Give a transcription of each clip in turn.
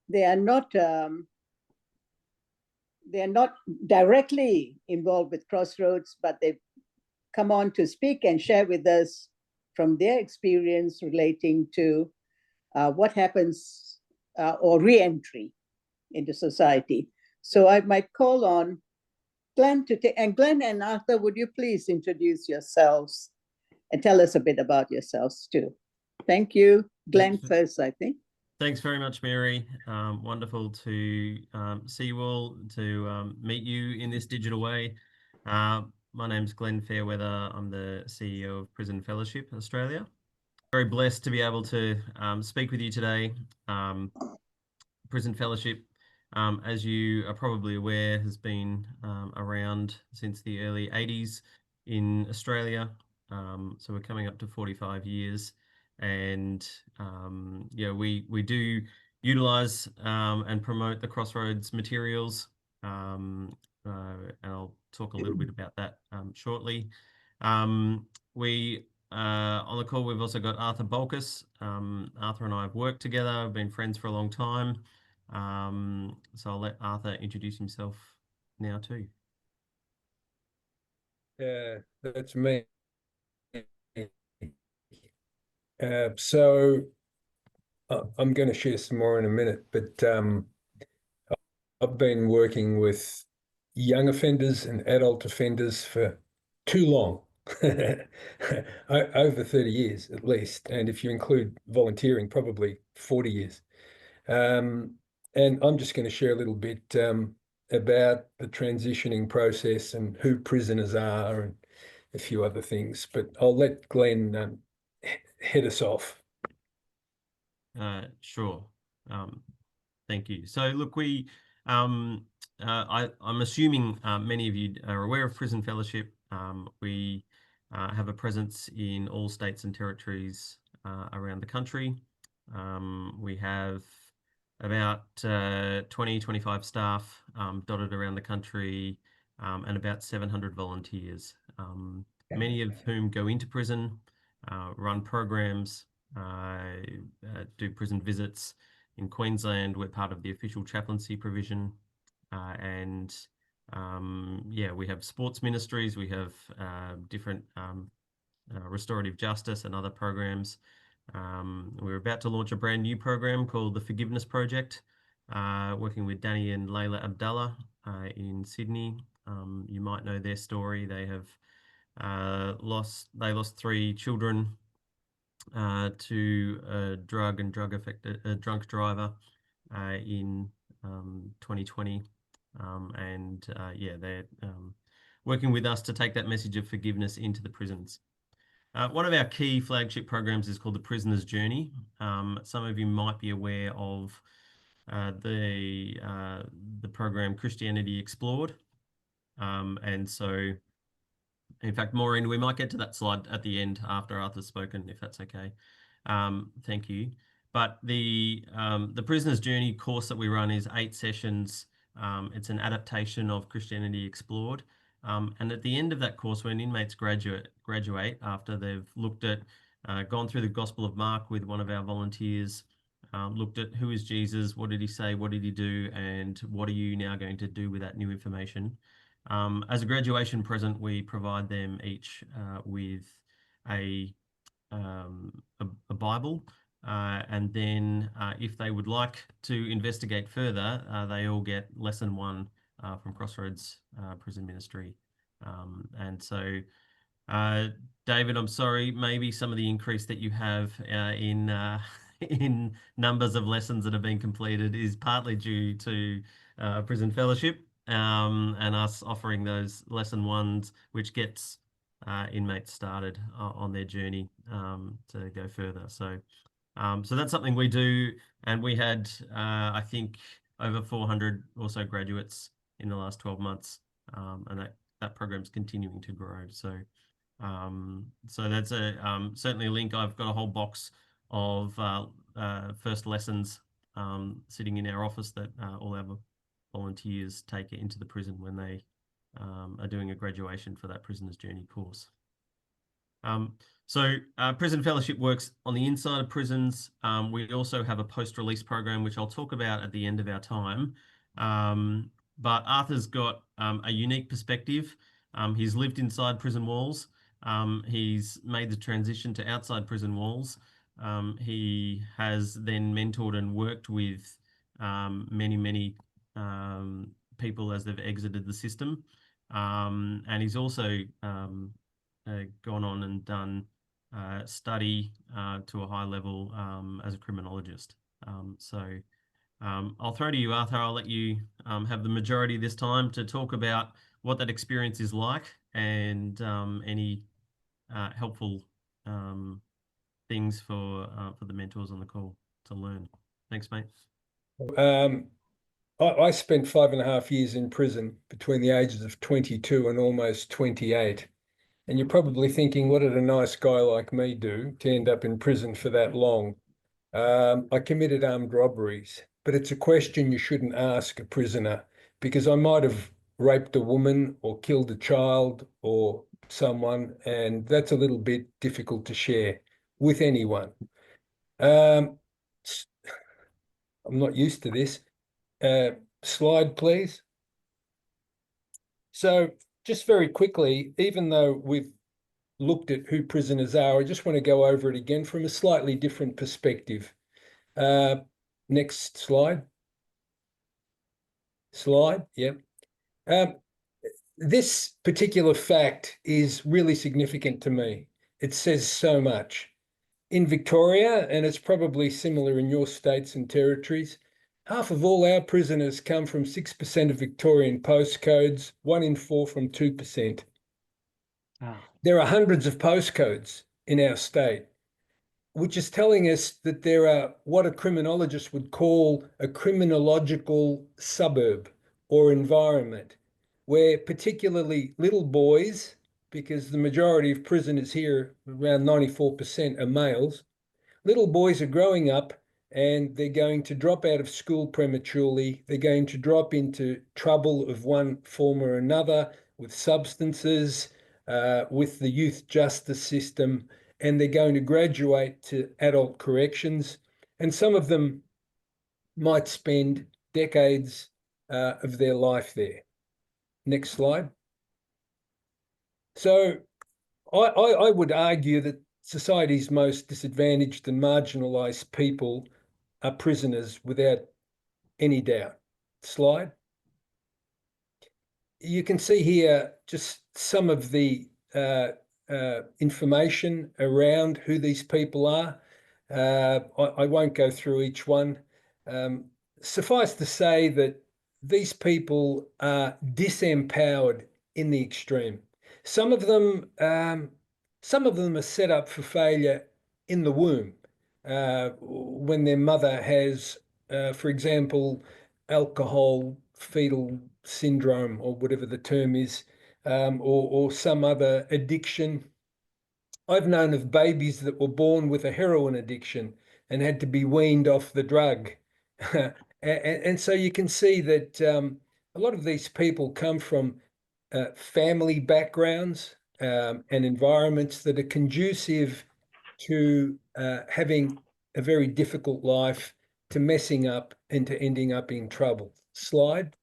they are not directly involved with Crossroads, but they've come on to speak and share with us from their experience relating to what happens or re-entry into society. So I might call on Glen to take, and Glen and Arthur, would you please introduce yourselves and tell us a bit about yourselves too? Thank you. Glen first, I think. Thanks very much, Mary. Wonderful to see you all, to meet you in this digital way. My name's Glen Fairweather. I'm the CEO of Prison Fellowship Australia. Very blessed to be able to speak with you today. Prison Fellowship, as you are probably aware, has been around since the early 80s in Australia. So we're coming up to 45 years. And yeah, we do utilise and promote the Crossroads materials, and I'll talk a little bit about that shortly. We on the call, we've also got Arthur Bolkas. Arthur and I have worked together, been friends for a long time. So I'll let Arthur introduce himself now too. That's me. So I'm going to share some more in a minute, but I've been working with young offenders and adult offenders for too long, over 30 years at least, and if you include volunteering, probably 40 years. And I'm just going to share a little bit about the transitioning process and who prisoners are and a few other things, but I'll let Glen head us off. Sure. Thank you. So look, I'm assuming many of you are aware of Prison Fellowship. We have a presence in all states and territories around the country. We have about 20, 25 staff dotted around the country, and about 700 volunteers, many of whom go into prison, run programs, do prison visits. In Queensland, we're part of the official chaplaincy provision, and yeah, we have sports ministries, we have different restorative justice and other programs. We're about to launch a brand new program called the Forgiveness Project, working with Danny and Layla Abdallah in Sydney. You might know their story. They have lost 3 children to a drunk driver in 2020, and yeah, they're working with us to take that message of forgiveness into the prisons. One of our key flagship programs is called the Prisoner's Journey. Some of you might be aware of the program Christianity Explored, and so, in fact, Maureen, we might get to that slide at the end after Arthur's spoken, if that's okay. Thank you. But the Prisoner's Journey course that we run is 8 sessions. It's an adaptation of Christianity Explored. And at the end of that course, when inmates graduate after they've looked at, gone through the Gospel of Mark with one of our volunteers, looked at who is Jesus, what did he say, what did he do, and what are you now going to do with that new information? As a graduation present, we provide them each with a Bible, and then if they would like to investigate further, they all get lesson 1 from Crossroads Prison Ministry. And so, David, I'm sorry, maybe some of the increase that you have in numbers of lessons that have been completed is partly due to Prison Fellowship, and us offering those lesson 1s, which gets inmates started on their journey to go further. So, so that's something we do, and we had, I think, over 400 or so graduates in the last 12 months, and that program's continuing to grow. So, so that's certainly a link. I've got a whole box of first lessons sitting in our office that all our volunteers take into the prison when they are doing a graduation for that Prisoner's Journey course. Prison Fellowship works on the inside of prisons. We also have a post-release program, which I'll talk about at the end of our time. But Arthur's got a unique perspective. He's lived inside prison walls. He's made the transition to outside prison walls. He has then mentored and worked with many people as they've exited the system. And he's also gone on and done study to a high level as a criminologist. I'll throw to you, Arthur. I'll let you have the majority this time to talk about what that experience is like and any helpful things for the mentors on the call to learn. Thanks, mate. I spent 5.5 years in prison between the ages of 22 and almost 28. And you're probably thinking, what did a nice guy like me do to end up in prison for that long? I committed armed robberies, but it's a question you shouldn't ask a prisoner, because I might have raped a woman or killed a child or someone, and that's a little bit difficult to share with anyone. I'm not used to this. Slide, please. So just very quickly, even though we've looked at who prisoners are, I just want to go over it again from a slightly different perspective. Next slide. Yep. This particular fact is really significant to me. It says so much. In Victoria, and it's probably similar in your states and territories, half of all our prisoners come from 6% of Victorian postcodes, 1 in 4 from 2%. Wow. There are hundreds of postcodes in our state, which is telling us that there are what a criminologist would call a criminological suburb or environment, where particularly little boys, because the majority of prisoners here, around 94%, are males, little boys are growing up and they're going to drop out of school prematurely. They're going to drop into trouble of one form or another with substances, with the youth justice system, and they're going to graduate to adult corrections. And some of them might spend decades of their life there. Next slide. So I would argue that society's most disadvantaged and marginalised people are prisoners without any doubt. Slide. You can see here just some of the information around who these people are. I won't go through each one. Suffice to say that these people are disempowered in the extreme. Some of them are set up for failure in the womb when their mother has, for example, alcohol fetal syndrome or whatever the term is, or some other addiction. I've known of babies that were born with a heroin addiction and had to be weaned off the drug. And so you can see that a lot of these people come from family backgrounds and environments that are conducive to having a very difficult life, to messing up and to ending up in trouble. Slide.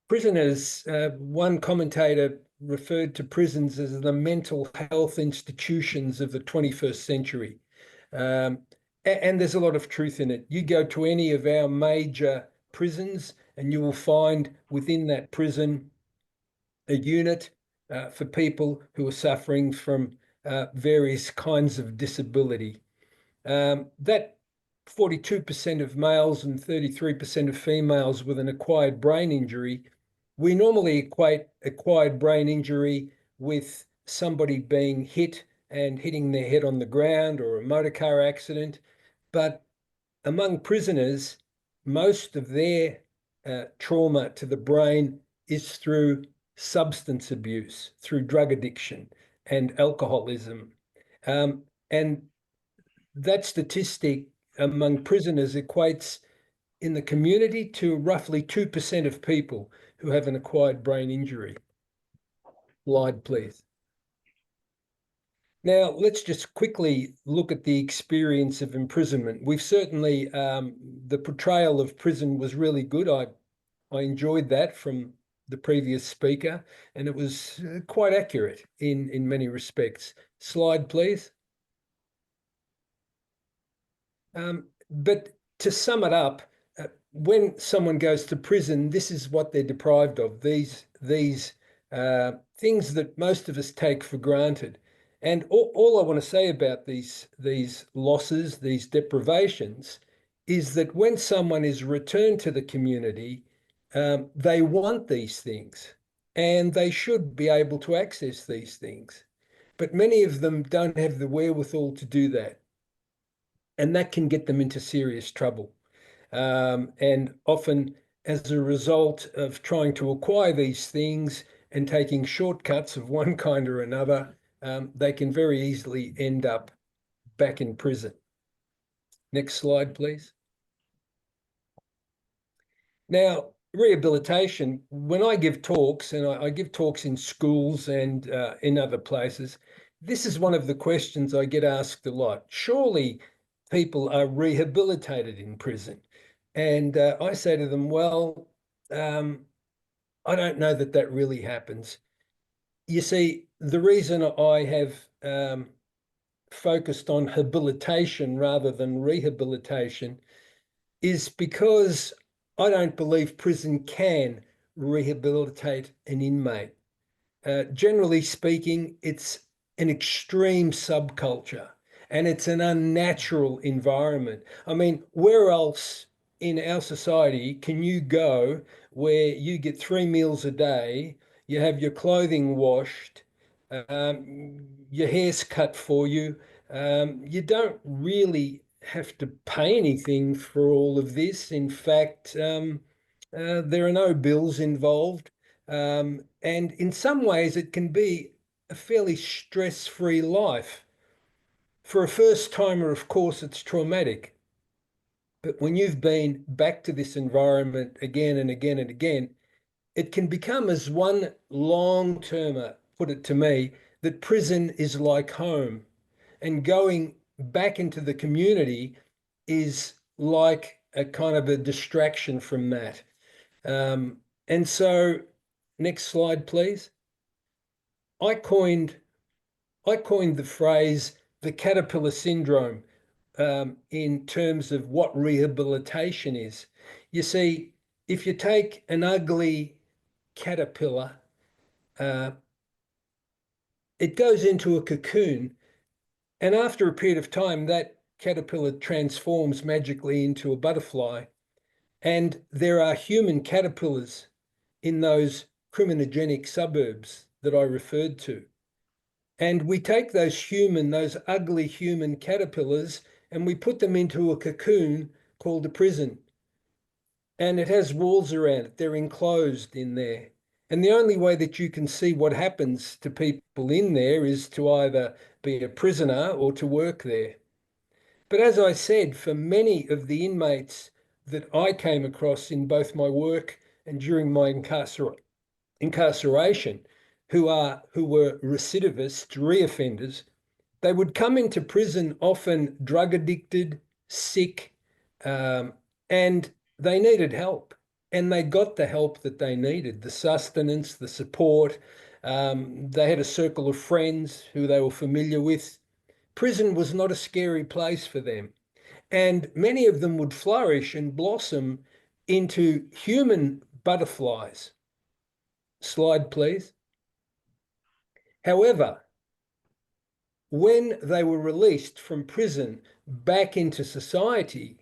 Prisoners, one commentator referred to prisons as the mental health institutions of the 21st century. And there's a lot of truth in it. You go to any of our major prisons and you will find within that prison a unit for people who are suffering from various kinds of disability. That 42% of males and 33% of females with an acquired brain injury, we normally equate acquired brain injury with somebody being hit and hitting their head on the ground or a motor car accident. But among prisoners, most of their trauma to the brain is through substance abuse, through drug addiction and alcoholism. And that statistic among prisoners equates in the community to roughly 2% of people who have an acquired brain injury. Slide, please. Now, let's just quickly look at the experience of imprisonment. We've certainly, the portrayal of prison was really good. I enjoyed that from the previous speaker, and it was quite accurate in many respects. Slide, please. But to sum it up, when someone goes to prison, this is what they're deprived of, these things that most of us take for granted. And all I want to say about these losses, these deprivations, is that when someone is returned to the community, they want these things and they should be able to access these things. But many of them don't have the wherewithal to do that. And that can get them into serious trouble. And often, as a result of trying to acquire these things and taking shortcuts of one kind or another, they can very easily end up back in prison. Next slide, please. Now, rehabilitation, when I give talks, and I give talks in schools and in other places, this is one of the questions I get asked a lot. Surely people are rehabilitated in prison. And I say to them, well, I don't know that really happens. You see, the reason I have focused on habilitation rather than rehabilitation is because I don't believe prison can rehabilitate an inmate. Generally speaking, it's an extreme subculture and it's an unnatural environment. I mean, where else in our society can you go where you get 3 meals a day, you have your clothing washed, your hair's cut for you, you don't really have to pay anything for all of this. In fact, there are no bills involved. And in some ways, it can be a fairly stress-free life. For a first-timer, of course, it's traumatic. But when you've been back to this environment again and again and again, it can become, as one long-termer put it to me, that prison is like home. And going back into the community is like a kind of a distraction from that. And so, next slide, please. I coined the phrase the caterpillar syndrome in terms of what rehabilitation is. You see, if you take an ugly caterpillar, it goes into a cocoon, and after a period of time, that caterpillar transforms magically into a butterfly. And there are human caterpillars in those criminogenic suburbs that I referred to. And we take those ugly human caterpillars, and we put them into a cocoon called a prison. And it has walls around it. They're enclosed in there. And the only way that you can see what happens to people in there is to either be a prisoner or to work there. But as I said, for many of the inmates that I came across in both my work and during my incarceration, who were recidivists, reoffenders, they would come into prison often drug addicted, sick, and they needed help. And they got the help that they needed, the sustenance, the support. They had a circle of friends who they were familiar with. Prison was not a scary place for them. And many of them would flourish and blossom into human butterflies. Slide, please. However, when they were released from prison back into society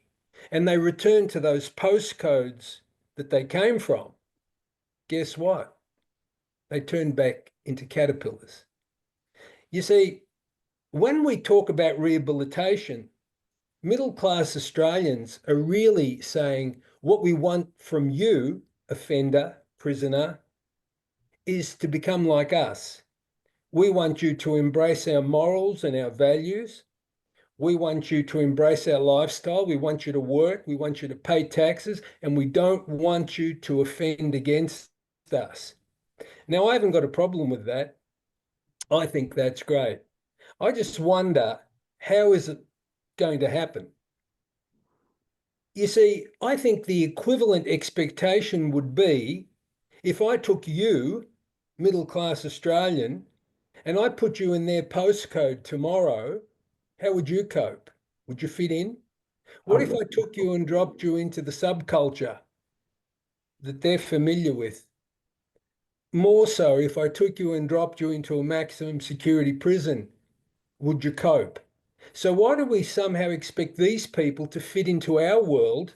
and they returned to those postcodes that they came from, guess what? They turned back into caterpillars. You see, when we talk about rehabilitation, middle-class Australians are really saying what we want from you, offender, prisoner, is to become like us. We want you to embrace our morals and our values. We want you to embrace our lifestyle. We want you to work. We want you to pay taxes. And we don't want you to offend against us. Now, I haven't got a problem with that. I think that's great. I just wonder, how is it going to happen? You see, I think the equivalent expectation would be if I took you, middle class Australian, and I put you in their postcode tomorrow, how would you cope? Would you fit in? What if I took you and dropped you into the subculture that they're familiar with? More so, if I took you and dropped you into a maximum security prison, would you cope? So why do we somehow expect these people to fit into our world?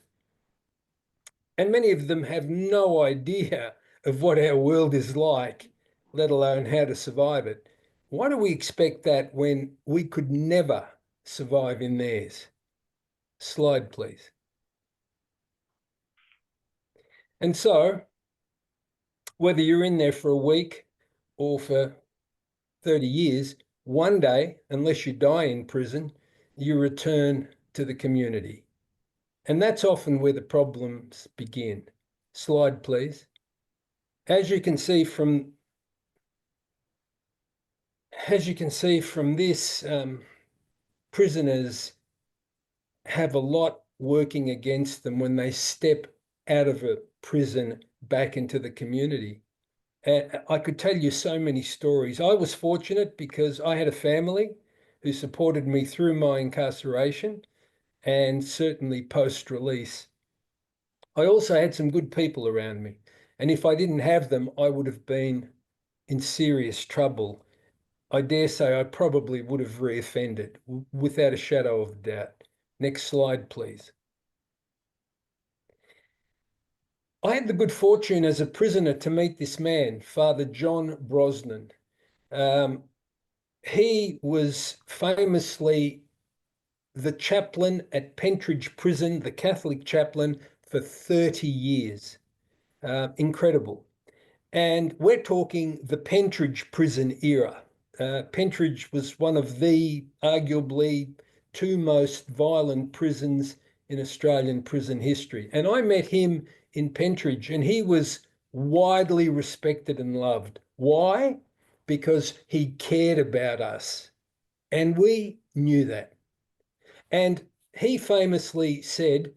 And many of them have no idea of what our world is like, let alone how to survive it. Why do we expect that when we could never survive in theirs? Slide, please. And so, whether you're in there for a week or for 30 years, one day, unless you die in prison, you return to the community. And that's often where the problems begin. Slide, please. As you can see from this, prisoners have a lot working against them when they step out of a prison back into the community. And I could tell you so many stories. I was fortunate because I had a family who supported me through my incarceration and certainly post-release. I also had some good people around me. And if I didn't have them, I would have been in serious trouble. I dare say I probably would have reoffended without a shadow of a doubt. Next slide, please. I had the good fortune as a prisoner to meet this man, Father John Brosnan. He was famously the chaplain at Pentridge Prison, the Catholic chaplain, for 30 years. Incredible. And we're talking the Pentridge prison era. Pentridge was one of the arguably two most violent prisons in Australian prison history. And I met him in Pentridge, and he was widely respected and loved. Why? Because he cared about us. And we knew that. And he famously said,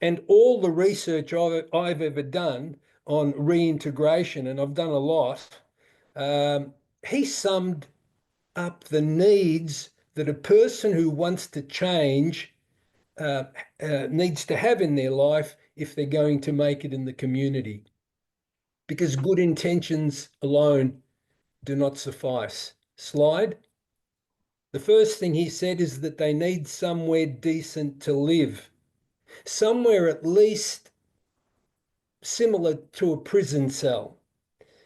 and all the research I've ever done on reintegration, and I've done a lot, he summed up the needs that a person who wants to change needs to have in their life if they're going to make it in the community. Because good intentions alone do not suffice. Slide. The first thing he said is that they need somewhere decent to live, somewhere at least similar to a prison cell.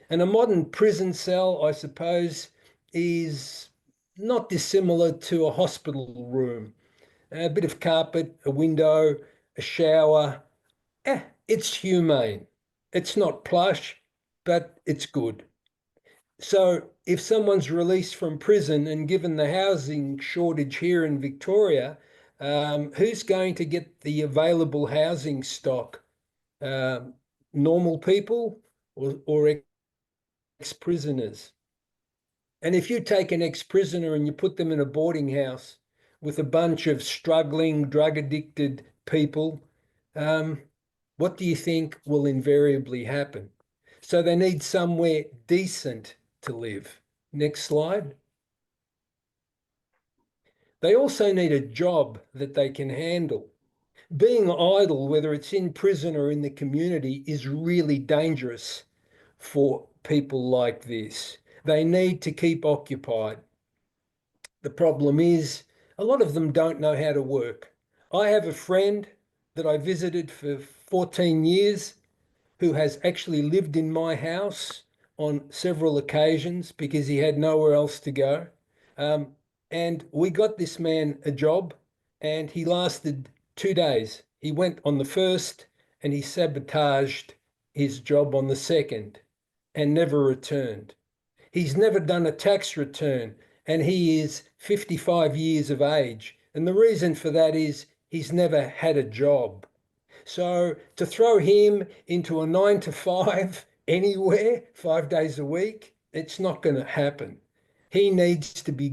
And a modern prison cell, I suppose, is not dissimilar to a hospital room. A bit of carpet, a window, a shower. It's humane. It's not plush, but it's good. So if someone's released from prison and given the housing shortage here in Victoria, who's going to get the available housing stock? Normal people or ex-prisoners? And if you take an ex-prisoner and you put them in a boarding house with a bunch of struggling, drug-addicted people, what do you think will invariably happen? So they need somewhere decent to live. Next slide. They also need a job that they can handle. Being idle, whether it's in prison or in the community, is really dangerous for people like this. They need to keep occupied. The problem is a lot of them don't know how to work. I have a friend that I visited for 14 years who has actually lived in my house on several occasions because he had nowhere else to go. And we got this man a job, and he lasted 2 days. He went on the first and he sabotaged his job on the second and never returned. He's never done a tax return, and he is 55 years of age. And the reason for that is he's never had a job. So to throw him into a 9 to 5 anywhere, 5 days a week, it's not going to happen. He needs to be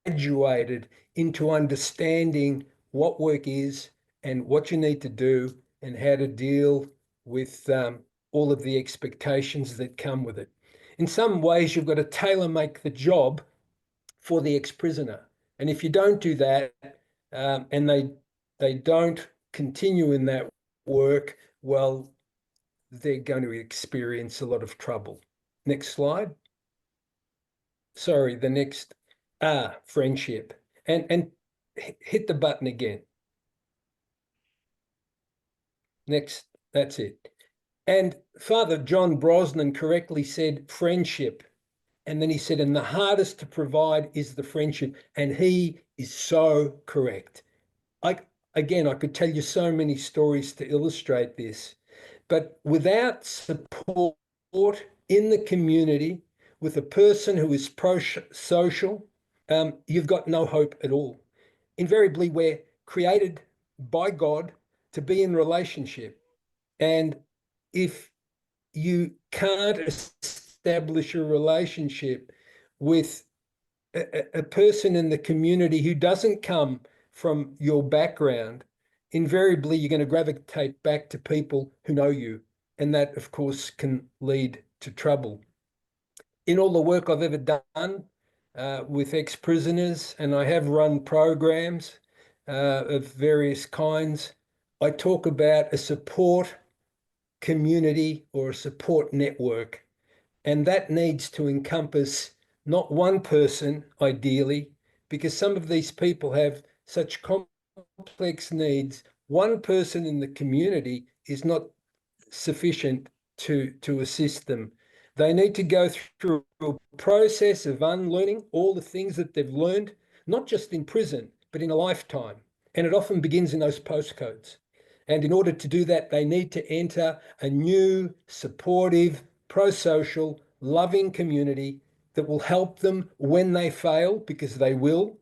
graduated into understanding what work is and what you need to do and how to deal with all of the expectations that come with it. In some ways, you've got to tailor-make the job for the ex-prisoner. And if you don't do that, and they don't continue in that work, well, they're going to experience a lot of trouble. Next slide. Sorry, the next, friendship. And hit the button again. Next, that's it. And Father John Brosnan correctly said friendship. And then he said, and the hardest to provide is the friendship. And he is so correct. Again, I could tell you so many stories to illustrate this, but without support in the community with a person who is pro-social, you've got no hope at all. Invariably, we're created by God to be in relationship. And if you can't establish a relationship with a person in the community who doesn't come from your background, invariably you're going to gravitate back to people who know you. And that, of course, can lead to trouble. In all the work I've ever done with ex-prisoners, and I have run programs of various kinds, I talk about a support community or a support network. And that needs to encompass not one person, ideally, because some of these people have such complex needs. One person in the community is not sufficient to assist them. They need to go through a process of unlearning all the things that they've learned, not just in prison, but in a lifetime. And it often begins in those postcodes. And in order to do that, they need to enter a new, supportive, pro-social, loving community that will help them when they fail, because they will,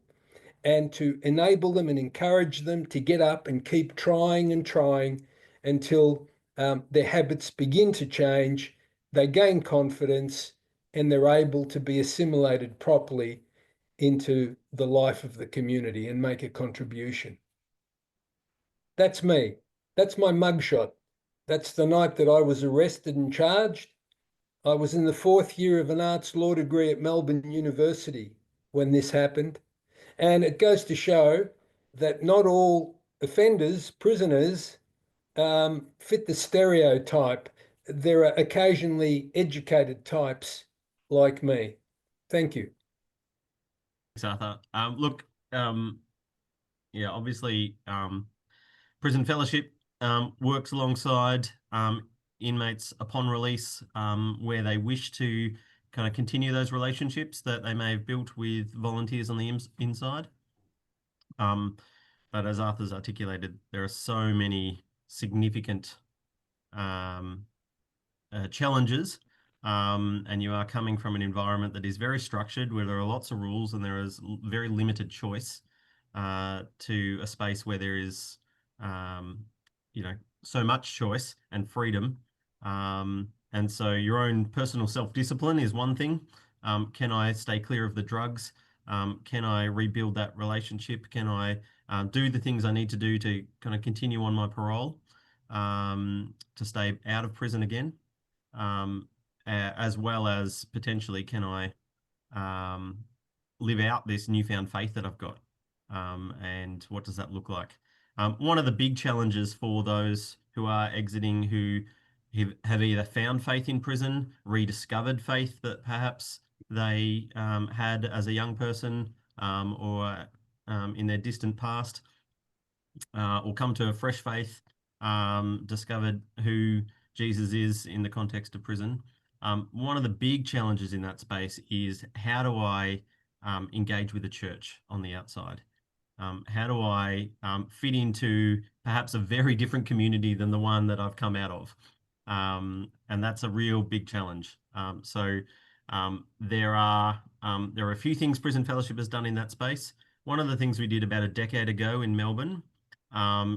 and to enable them and encourage them to get up and keep trying and trying until their habits begin to change, they gain confidence, and they're able to be assimilated properly into the life of the community and make a contribution. That's me. That's my mugshot. That's the night that I was arrested and charged. I was in the 4th year of an arts law degree at Melbourne University when this happened. And it goes to show that not all offenders, prisoners, fit the stereotype. There are occasionally educated types like me. Thank you. Thanks, Arthur. Look, yeah, obviously, prison fellowship works alongside inmates upon release, where they wish to kind of continue those relationships that they may have built with volunteers on the inside. But as Arthur's articulated, there are so many significant challenges, and you are coming from an environment that is very structured, where there are lots of rules and there is very limited choice, to a space where there is, you know, so much choice and freedom. And so your own personal self-discipline is one thing. Can I stay clear of the drugs? Can I rebuild that relationship? Can I do the things I need to do to kind of continue on my parole, to stay out of prison again? As well as potentially, can I live out this newfound faith that I've got? And what does that look like? One of the big challenges for those who are exiting, who have either found faith in prison, rediscovered faith that perhaps they had as a young person, or in their distant past, or come to a fresh faith, discovered who Jesus is in the context of prison. One of the big challenges in that space is, how do I engage with the church on the outside? How do I fit into perhaps a very different community than the one that I've come out of? And that's a real big challenge. So there are a few things Prison Fellowship has done in that space. One of the things we did about a decade ago in Melbourne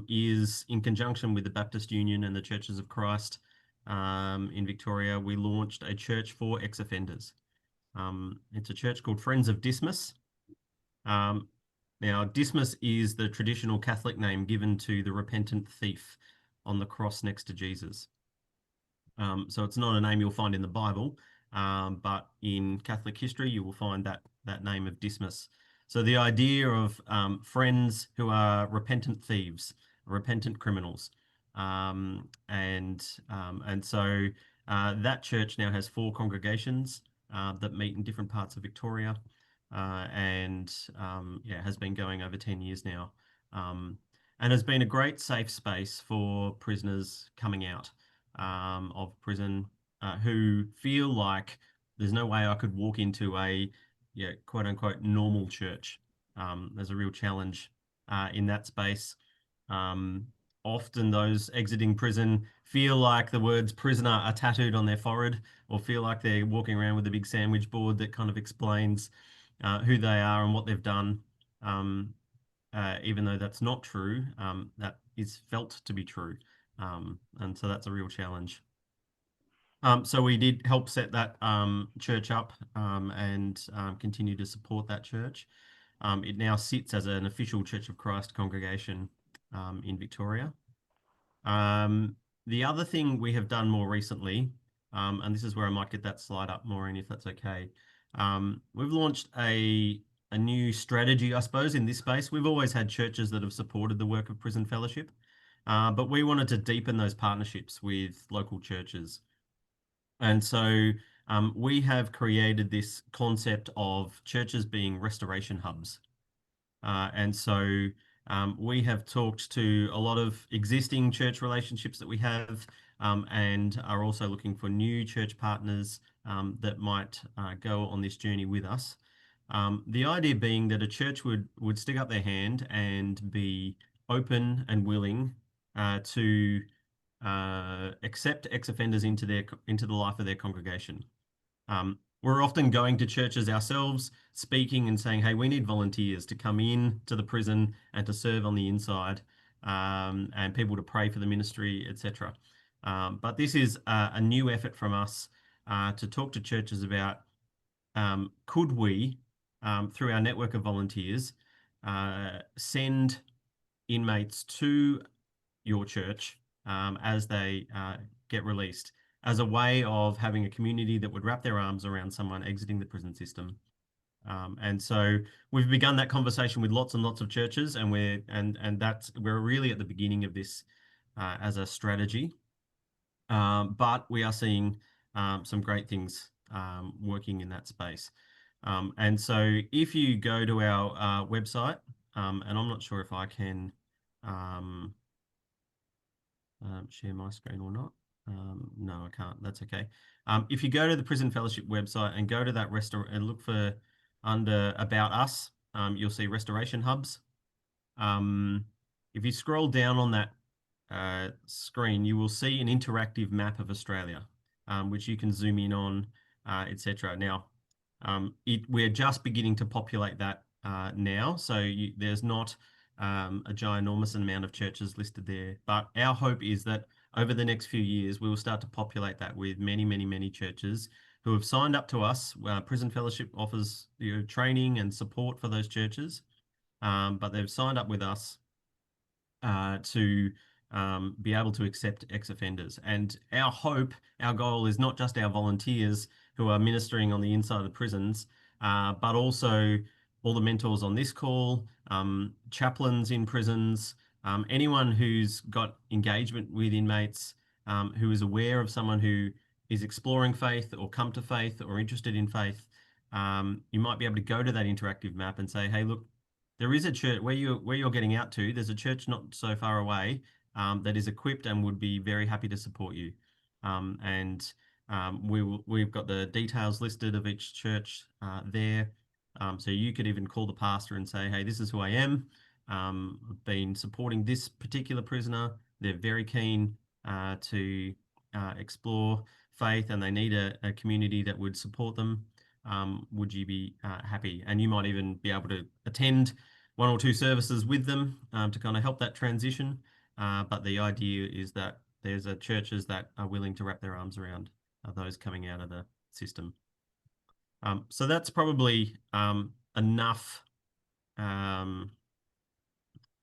is, in conjunction with the Baptist Union and the Churches of Christ in Victoria, we launched a church for ex-offenders. It's a church called Friends of Dismas. Now, Dismas is the traditional Catholic name given to the repentant thief on the cross next to Jesus. So it's not a name you'll find in the Bible, but in Catholic history, you will find that name of Dismas. So the idea of friends who are repentant thieves, repentant criminals, and so that church now has 4 congregations that meet in different parts of Victoria, and yeah, has been going over 10 years now, and has been a great safe space for prisoners coming out of prison who feel like there's no way I could walk into a quote unquote normal church. There's a real challenge in that space. Often those exiting prison feel like the words prisoner are tattooed on their forehead, or feel like they're walking around with a big sandwich board that kind of explains who they are and what they've done. Even though that's not true, that is felt to be true. And so that's a real challenge. So we did help set that church up and continue to support that church. It now sits as an official Church of Christ congregation in Victoria. The other thing we have done more recently, and this is where I might get that slide up, Maureen, if that's okay. We've launched a new strategy, I suppose, in this space. We've always had churches that have supported the work of Prison Fellowship, but we wanted to deepen those partnerships with local churches. And so we have created this concept of churches being restoration hubs. And so we have talked to a lot of existing church relationships that we have, and are also looking for new church partners that might go on this journey with us. The idea being that a church would stick up their hand and be open and willing to accept ex-offenders into the life of their congregation. We're often going to churches ourselves, speaking and saying, hey, we need volunteers to come in to the prison and to serve on the inside, and people to pray for the ministry, etc. But this is a new effort from us to talk to churches about, could we, through our network of volunteers, send inmates to your church as they get released, as a way of having a community that would wrap their arms around someone exiting the prison system. And so we've begun that conversation with lots and lots of churches, and we're really at the beginning of this as a strategy. But we are seeing some great things working in that space. And so if you go to our website, and I'm not sure if I can share my screen or not. No, I can't. That's okay. If you go to the Prison Fellowship website and go to that and look for under About Us, you'll see Restoration Hubs. If you scroll down on that screen, you will see an interactive map of Australia, which you can zoom in on, etc. Now, we're just beginning to populate that now, so there's not a ginormous amount of churches listed there. But our hope is that over the next few years, we will start to populate that with many, many, many churches who have signed up to us. Prison Fellowship offers training and support for those churches, but they've signed up with us to be able to accept ex-offenders. And our hope, our goal is not just our volunteers who are ministering on the inside of the prisons, but also all the mentors on this call, chaplains in prisons, anyone who's got engagement with inmates, who is aware of someone who is exploring faith or come to faith or interested in faith. You might be able to go to that interactive map and say, hey, look, there is a church where you're getting out to. There's a church not so far away that is equipped and would be very happy to support you. We've got the details listed of each church there. So you could even call the pastor and say, hey, this is who I am. I've been supporting this particular prisoner. They're very keen to explore faith, and they need a community that would support them. Would you be happy? And you might even be able to attend 1 or 2 services with them to kind of help that transition. But the idea is that there's churches that are willing to wrap their arms around those coming out of the system. So that's probably enough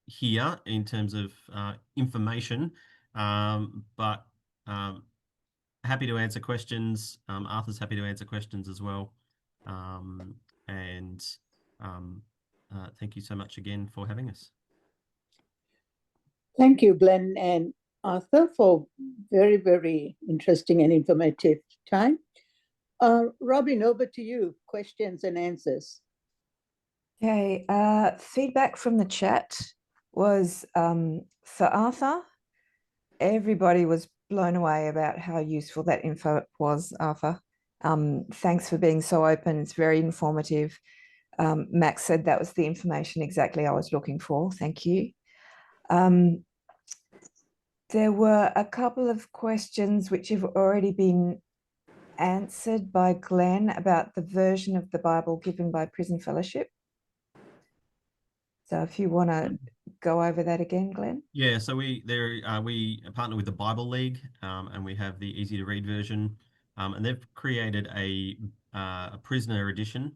here in terms of information, but happy to answer questions. Arthur's happy to answer questions as well. And thank you so much again for having us. Thank you, Glenn and Arthur, for very, very interesting and informative time. Robin, over to you, questions and answers. Okay, feedback from the chat was for Arthur. Everybody was blown away about how useful that info was, Arthur. Thanks for being so open. It's very informative. Max said that was the information exactly I was looking for. Thank you. There were a couple of questions which have already been answered by Glenn about the version of the Bible given by Prison Fellowship. So if you want to go over that again, Glenn. Yeah, so we partner with the Bible League, and we have the easy to read version, and they've created a prisoner edition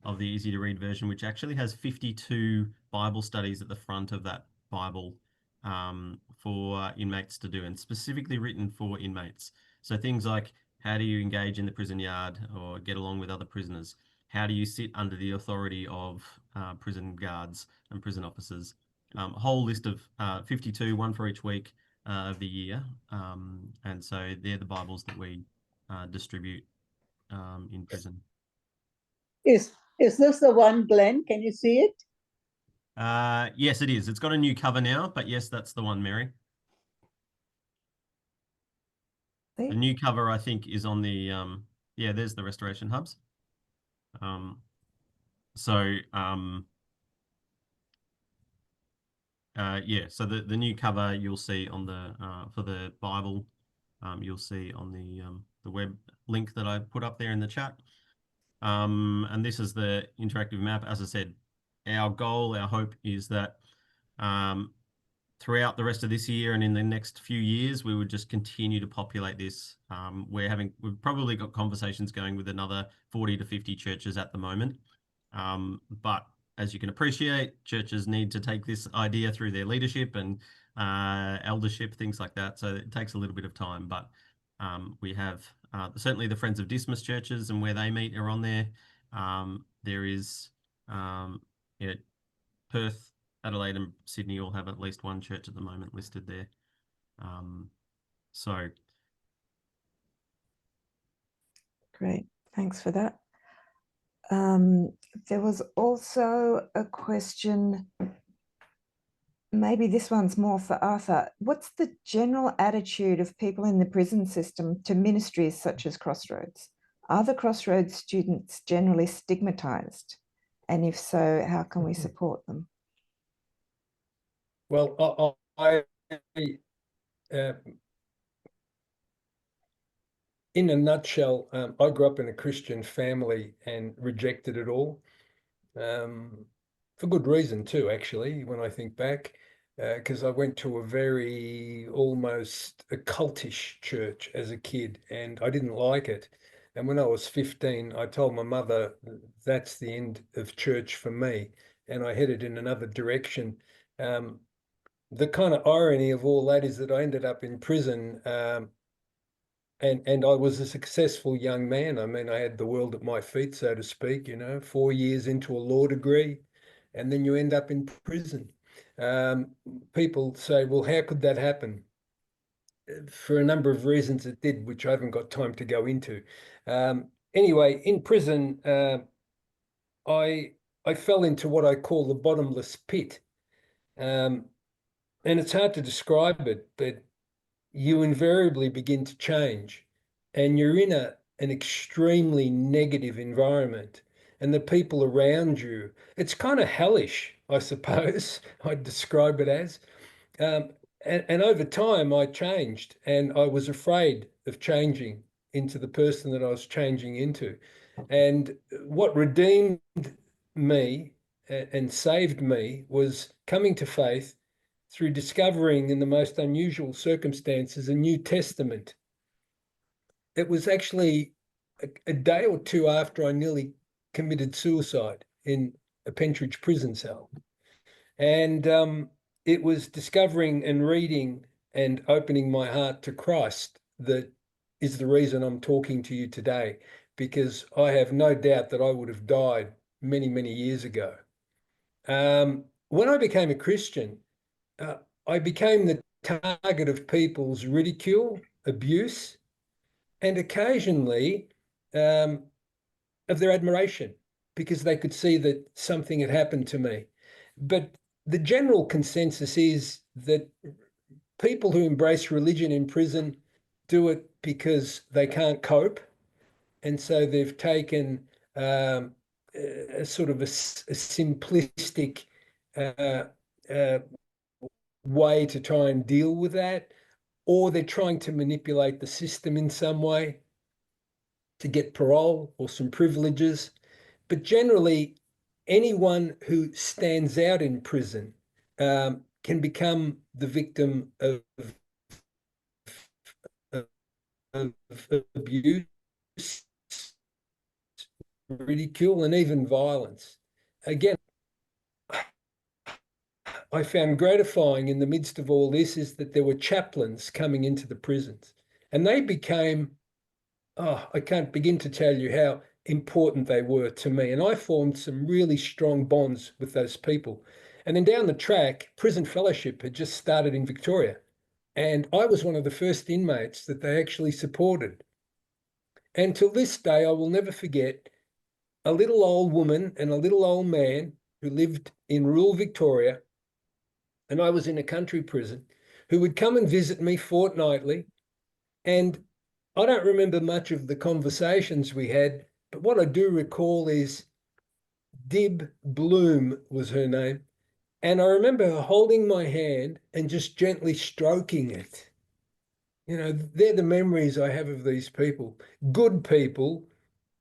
of the easy to read version, which actually has 52 Bible studies at the front of that Bible for inmates to do, and specifically written for inmates. So things like, how do you engage in the prison yard or get along with other prisoners? How do you sit under the authority of prison guards and prison officers? A whole list of 52, one for each week of the year. And so they're the Bibles that we distribute in prison. Is this the one, Glenn? Can you see it? Yes, it is. It's got a new cover now, but yes, that's the one, Mary. The new cover, I think, is on the, yeah, there's the restoration hubs. Yeah, so the new cover you'll see on the for the Bible, you'll see on the web link that I put up there in the chat. And this is the interactive map. As I said, our goal, our hope is that throughout the rest of this year and in the next few years, we would just continue to populate this. We've probably got conversations going with another 40 to 50 churches at the moment. But as you can appreciate, churches need to take this idea through their leadership and eldership, things like that. So it takes a little bit of time, but we have certainly the Friends of Dismas churches and where they meet are on there. There is Perth, Adelaide and Sydney all have at least one church at the moment listed there. So. Great, thanks for that. There was also a question, maybe this one's more for Arthur. What's the general attitude of people in the prison system to ministries such as Crossroads? Are the Crossroads students generally stigmatized? And if so, how can we support them? Well, in a nutshell, I grew up in a Christian family and rejected it all. For good reason too, actually, when I think back, because I went to a very almost occultish church as a kid and I didn't like it. And when I was 15, I told my mother, that's the end of church for me. And I headed in another direction. The kind of irony of all that is that I ended up in prison and I was a successful young man. I mean, I had the world at my feet, so to speak, 4 years into a law degree, and then you end up in prison. People say, well, how could that happen? For a number of reasons it did, which I haven't got time to go into. Anyway, in prison, I fell into what I call the bottomless pit. And it's hard to describe it, but you invariably begin to change and you're in an extremely negative environment and the people around you, it's kind of hellish, I suppose, I'd describe it as. And over time I changed and I was afraid of changing into the person that I was changing into. And what redeemed me and saved me was coming to faith through discovering in the most unusual circumstances a New Testament. It was actually a day or two after I nearly committed suicide in a Pentridge prison cell. And it was discovering and reading and opening my heart to Christ that is the reason I'm talking to you today, because I have no doubt that I would have died many, many years ago. When I became a Christian, I became the target of people's ridicule, abuse, and occasionally of their admiration, because they could see that something had happened to me. But the general consensus is that people who embrace religion in prison do it because they can't cope. And so they've taken a sort of a simplistic way to try and deal with that, or they're trying to manipulate the system in some way to get parole or some privileges. But generally, anyone who stands out in prison can become the victim of abuse, ridicule, and even violence. Again, I found gratifying in the midst of all this is that there were chaplains coming into the prisons, and they became, I can't begin to tell you how important they were to me. And I formed some really strong bonds with those people. And then down the track, Prison Fellowship had just started in Victoria. And I was one of the first inmates that they actually supported. And till this day, I will never forget a little old woman and a little old man who lived in rural Victoria, and I was in a country prison, who would come and visit me fortnightly. And I don't remember much of the conversations we had, but what I do recall is Dib Bloom was her name. And I remember her holding my hand and just gently stroking it. You know, they're the memories I have of these people. Good people,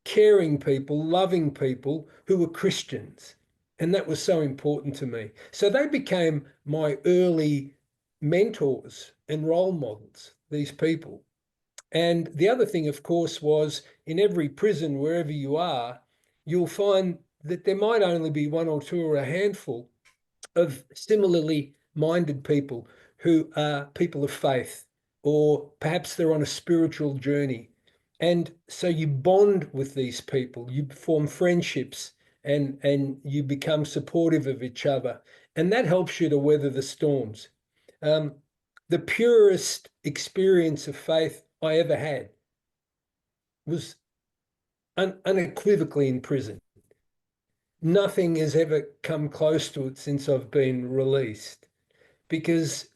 caring people, loving people who were Christians. And that was so important to me. So they became my early mentors and role models, these people. And the other thing, of course, was in every prison, wherever you are, you'll find that there might only be one or two or a handful of similarly minded people who are people of faith, or perhaps they're on a spiritual journey. And so you bond with these people, you form friendships, and you become supportive of each other. And that helps you to weather the storms. The purest experience of faith I ever had was unequivocally in prison. Nothing has ever come close to it since I've been released, because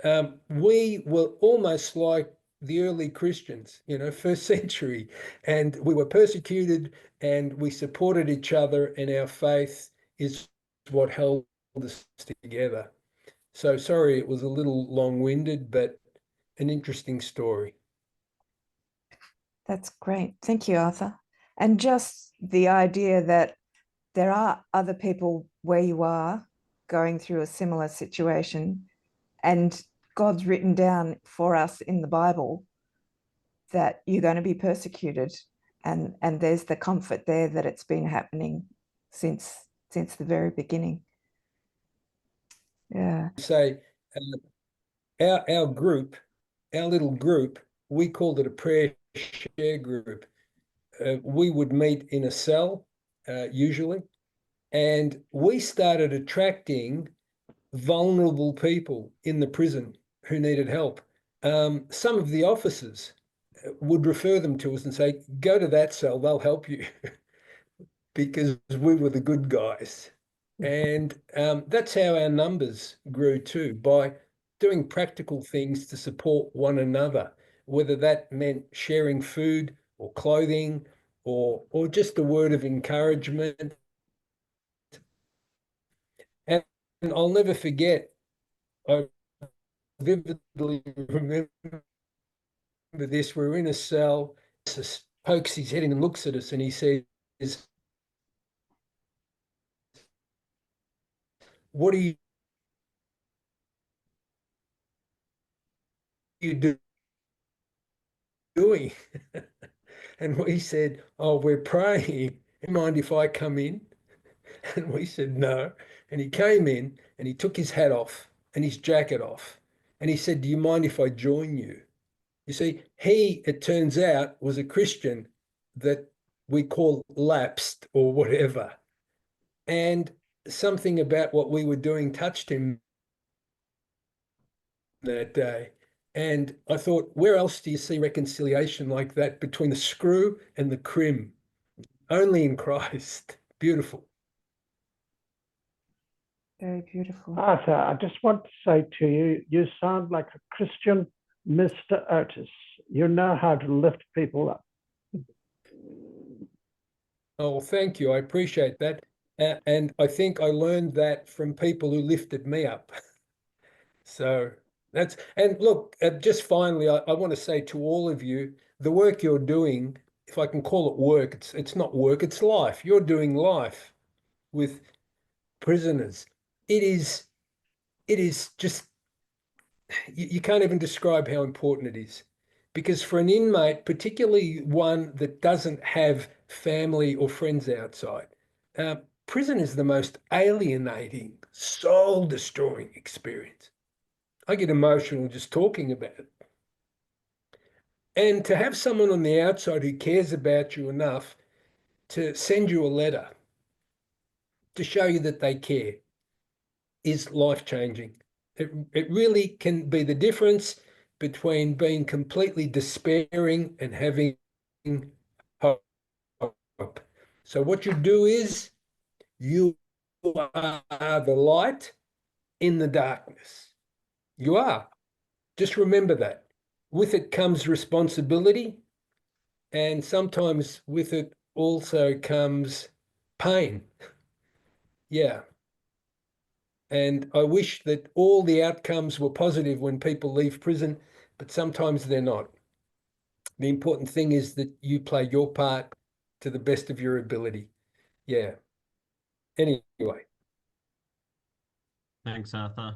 we were almost like the early Christians, you know, first century, and we were persecuted and we supported each other, and our faith is what held us together. So sorry, it was a little long-winded, but an interesting story. That's great. Thank you, Arthur. And just the idea that there are other people where you are going through a similar situation, and God's written down for us in the Bible that you're going to be persecuted, and there's the comfort there that it's been happening since the very beginning. Yeah. Say our group, our little group, we called it a prayer share group. We would meet in a cell usually, and we started attracting vulnerable people in the prison who needed help. Some of the officers would refer them to us and say, go to that cell, they'll help you, because we were the good guys. And that's how our numbers grew too, by doing practical things to support one another, whether that meant sharing food or clothing or just a word of encouragement. And I'll never forget, I vividly remember this. We're in a cell, pokes his head in and looks at us, and he says, what are you doing? And we said, oh, we're praying. Mind if I come in? And we said, no. And he came in and he took his hat off and his jacket off. And he said, do you mind if I join you? You see, he, it turns out, was a Christian that we call lapsed or whatever. And something about what we were doing touched him that day. And I thought, where else do you see reconciliation like that between the screw and the crim? Only in Christ. Beautiful. Very beautiful. Arthur, I just want to say to you, you sound like a Christian Mr. Otis. You know how to lift people up. Oh, thank you. I appreciate that. And I think I learned that from people who lifted me up. So that's, and look, just finally, I want to say to all of you, the work you're doing, if I can call it work, it's not work, it's life. You're doing life with prisoners. It is just, you can't even describe how important it is. Because for an inmate, particularly one that doesn't have family or friends outside, prison is the most alienating, soul-destroying experience. I get emotional just talking about it. And to have someone on the outside who cares about you enough to send you a letter to show you that they care is life-changing. It really can be the difference between being completely despairing and having hope. So what you do is you are the light in the darkness. You are. Just remember that. With it comes responsibility, and sometimes with it also comes pain. Yeah. And I wish that all the outcomes were positive when people leave prison, but sometimes they're not. The important thing is that you play your part to the best of your ability. Yeah. Anyway. Thanks, Arthur.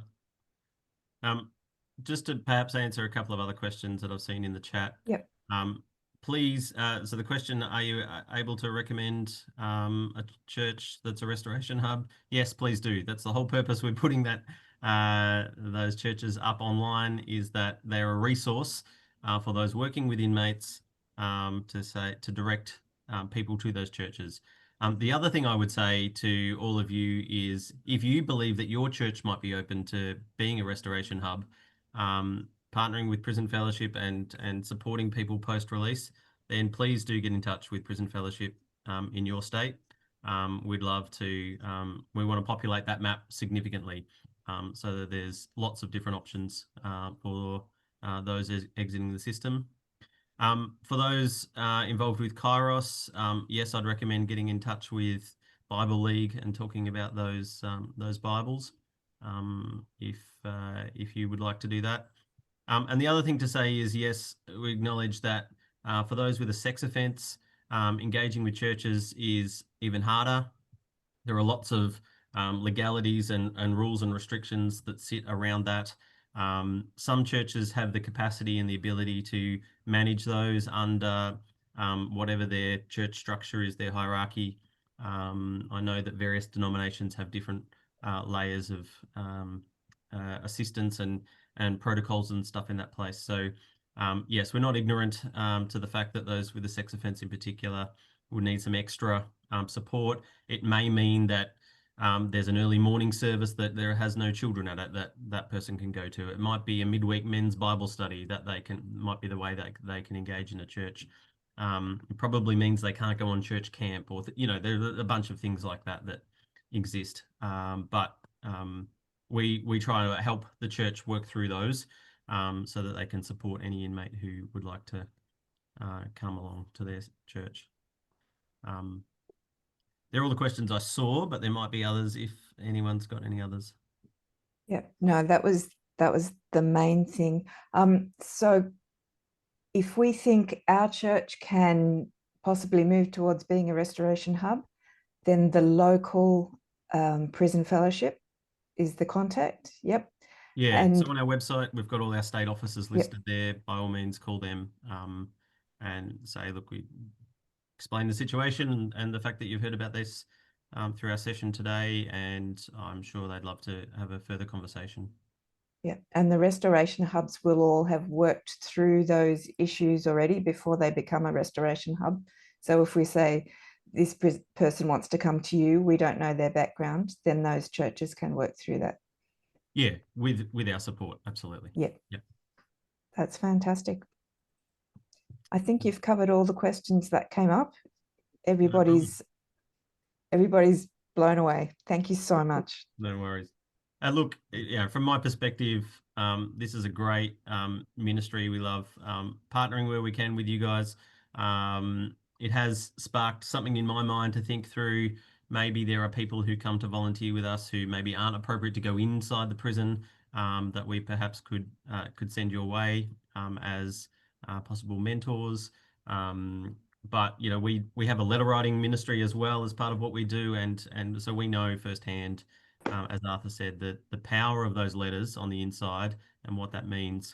Just to perhaps answer a couple of other questions that I've seen in the chat. Yep. Please, so the question, are you able to recommend a church that's a restoration hub? Yes, please do. That's the whole purpose we're putting that those churches up online, is that they're a resource for those working with inmates to direct people to those churches. The other thing I would say to all of you is, if you believe that your church might be open to being a restoration hub, partnering with Prison Fellowship and supporting people post-release, then please do get in touch with Prison Fellowship in your state. We'd love to, we want to populate that map significantly so that there's lots of different options for those exiting the system. For those involved with Kairos, yes, I'd recommend getting in touch with Bible League and talking about those Bibles, if you would like to do that. And the other thing to say is, yes, we acknowledge that for those with a sex offence, engaging with churches is even harder. There are lots of legalities and rules and restrictions that sit around that. Some churches have the capacity and the ability to manage those under whatever their church structure is, their hierarchy. I know that various denominations have different layers of assistance and protocols and stuff in that place. So yes, we're not ignorant to the fact that those with a sex offence in particular would need some extra support. It may mean that there's an early morning service that there has no children at it that person can go to. It might be a midweek men's Bible study that might be the way that they can engage in a church. It probably means they can't go on church camp, or there's a bunch of things like that exist. But we try to help the church work through those so that they can support any inmate who would like to come along to their church. They're all the questions I saw, but there might be others if anyone's got any others. Yeah, no, that was the main thing. So if we think our church can possibly move towards being a restoration hub, then the local prison fellowship is the contact. Yep. Yeah, And so on our website, we've got all our state offices listed there. By all means, call them. and say, look, we explain the situation and the fact that you've heard about this through our session today, and I'm sure they'd love to have a further conversation. Yeah, and the restoration hubs will all have worked through those issues already before they become a restoration hub. So if we say this person wants to come to you, we don't know their background, then those churches can work through that. Yeah, with our support, absolutely. Yeah. Yeah. That's fantastic. I think you've covered all the questions that came up. Everybody's blown away. Thank you so much. No worries. Look, from my perspective, this is a great ministry. We love partnering where we can with you guys. It has sparked something in my mind to think through. Maybe there are people who come to volunteer with us who maybe aren't appropriate to go inside the prison, that we perhaps could send your way as possible mentors. But we have a letter writing ministry as well as part of what we do, and so we know firsthand, as Arthur said, that the power of those letters on the inside and what that means